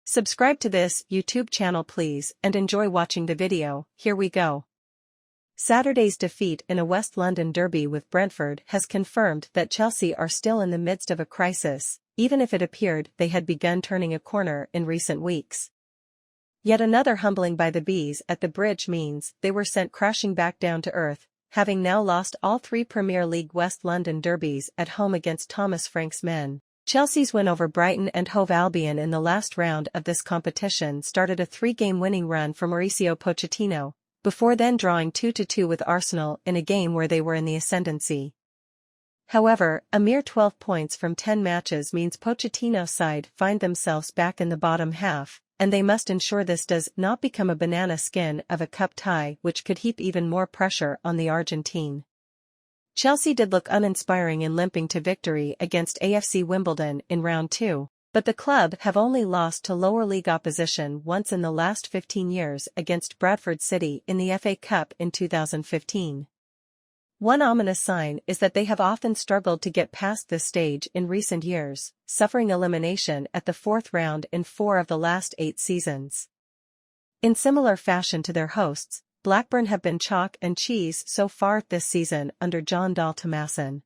Subscribe to this YouTube channel please and enjoy watching the video. Here we go. Saturday's defeat in a West London derby with Brentford has confirmed that Chelsea are still in the midst of a crisis, even if it appeared they had begun turning a corner in recent weeks. Yet another humbling by the Bees at the Bridge means they were sent crashing back down to earth, having now lost all three Premier League West London derbies at home against Thomas Frank's men. Chelsea's win over Brighton and Hove Albion in the last round of this competition started a three-game winning run for Mauricio Pochettino, before then drawing 2-2 with Arsenal in a game where they were in the ascendancy. However, a mere 12 points from 10 matches means Pochettino's side find themselves back in the bottom half, and they must ensure this does not become a banana skin of a cup tie which could heap even more pressure on the Argentine. Chelsea did look uninspiring in limping to victory against AFC Wimbledon in round 2, but the club have only lost to lower league opposition once in the last 15 years against Bradford City in the FA Cup in 2015. One ominous sign is that they have often struggled to get past this stage in recent years, suffering elimination at the fourth round in 4 of the last 8 seasons. In similar fashion to their hosts, Blackburn have been chalk and cheese so far this season under Jon Dahl Tomasson.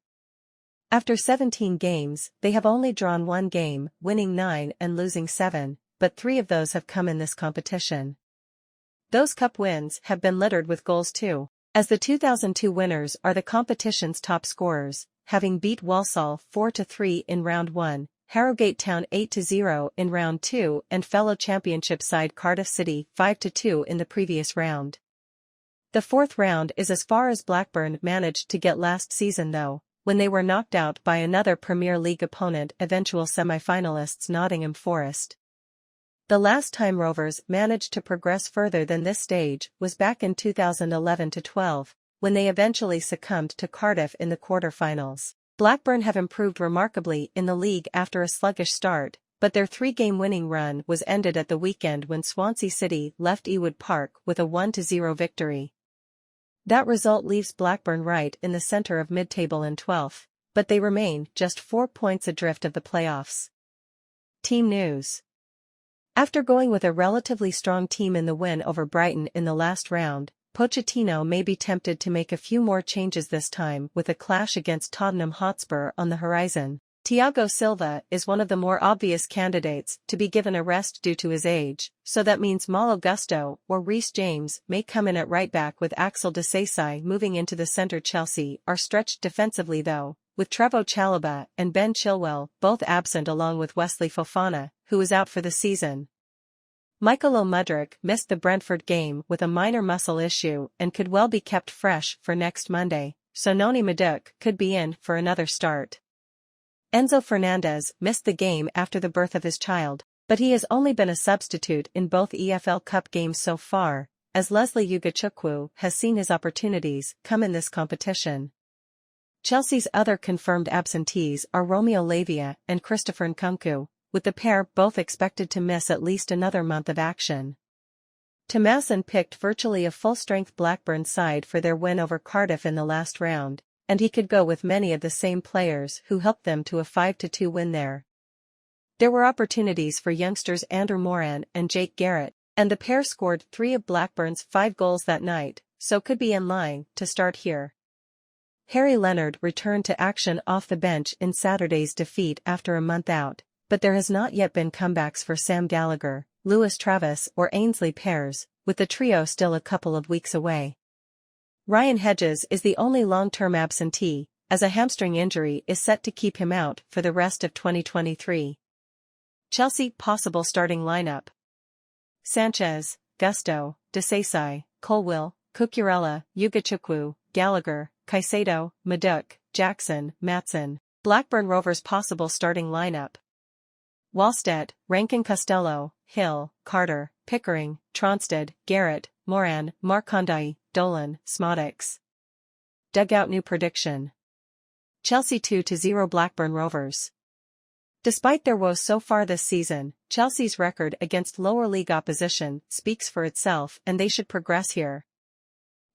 After 17 games, they have only drawn 1 game, winning 9 and losing 7, but 3 of those have come in this competition. Those cup wins have been littered with goals too, as the 2002 winners are the competition's top scorers, having beat Walsall 4-3 in round 1, Harrogate Town 8-0 in round 2 and fellow championship side Cardiff City 5-2 in the previous round. The fourth round is as far as Blackburn managed to get last season though, when they were knocked out by another Premier League opponent, eventual semi-finalists Nottingham Forest. The last time Rovers managed to progress further than this stage was back in 2011-12, when they eventually succumbed to Cardiff in the quarter-finals. Blackburn have improved remarkably in the league after a sluggish start, but their 3-game winning run was ended at the weekend when Swansea City left Ewood Park with a 1-0 victory. That result leaves Blackburn right in the centre of mid-table in 12th, but they remain just 4 points adrift of the playoffs. Team news. After going with a relatively strong team in the win over Brighton in the last round, Pochettino may be tempted to make a few more changes this time with a clash against Tottenham Hotspur on the horizon. Thiago Silva is one of the more obvious candidates to be given a rest due to his age, so that means Malo Gusto or Reece James may come in at right-back with Axel Disasi moving into the centre. Chelsea are stretched defensively though, with Trevoh, Chalobah and Ben Chilwell both absent along with Wesley Fofana, who is out for the season. Mykhaylo Mudryk missed the Brentford game with a minor muscle issue and could well be kept fresh for next Monday, so Noni Madueke could be in for another start. Enzo Fernandez missed the game after the birth of his child, but he has only been a substitute in both EFL Cup games so far, as Lesley Ugochukwu has seen his opportunities come in this competition. Chelsea's other confirmed absentees are Romeo Lavia and Christopher Nkunku, with the pair both expected to miss at least another month of action. Tomasson picked virtually a full-strength Blackburn side for their win over Cardiff in the last round, and he could go with many of the same players who helped them to a 5-2 win there. There were opportunities for youngsters Andrew Moran and Jake Garrett, and the pair scored 3 of Blackburn's 5 goals that night, so could be in line to start here. Harry Leonard returned to action off the bench in Saturday's defeat after a month out, but there has not yet been comebacks for Sam Gallagher, Lewis Travis or Ainsley Pears, with the trio still a couple of weeks away. Ryan Hedges is the only long-term absentee, as a hamstring injury is set to keep him out for the rest of 2023. Chelsea possible starting lineup: Sanchez, Gusto, Disasi, Chilwell, Cucurella, Ugochukwu, Gallagher, Caicedo, Madueke, Jackson, Matson. Blackburn Rovers possible starting lineup: Wallstedt, Rankin Costello, Hill, Carter, Pickering, Tronstad, Garrett, Moran, Markandai, Dolan, Smodix. Dugout new prediction: Chelsea 2-0 Blackburn Rovers. Despite their woes so far this season, Chelsea's record against lower league opposition speaks for itself and they should progress here.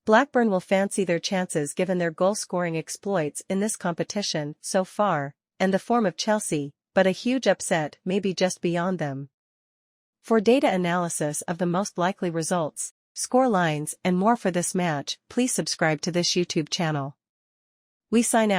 Blackburn will fancy their chances given their goal-scoring exploits in this competition so far, and the form of Chelsea, but a huge upset may be just beyond them. For data analysis of the most likely results, score lines and more for this match, please subscribe to this YouTube channel. We sign out.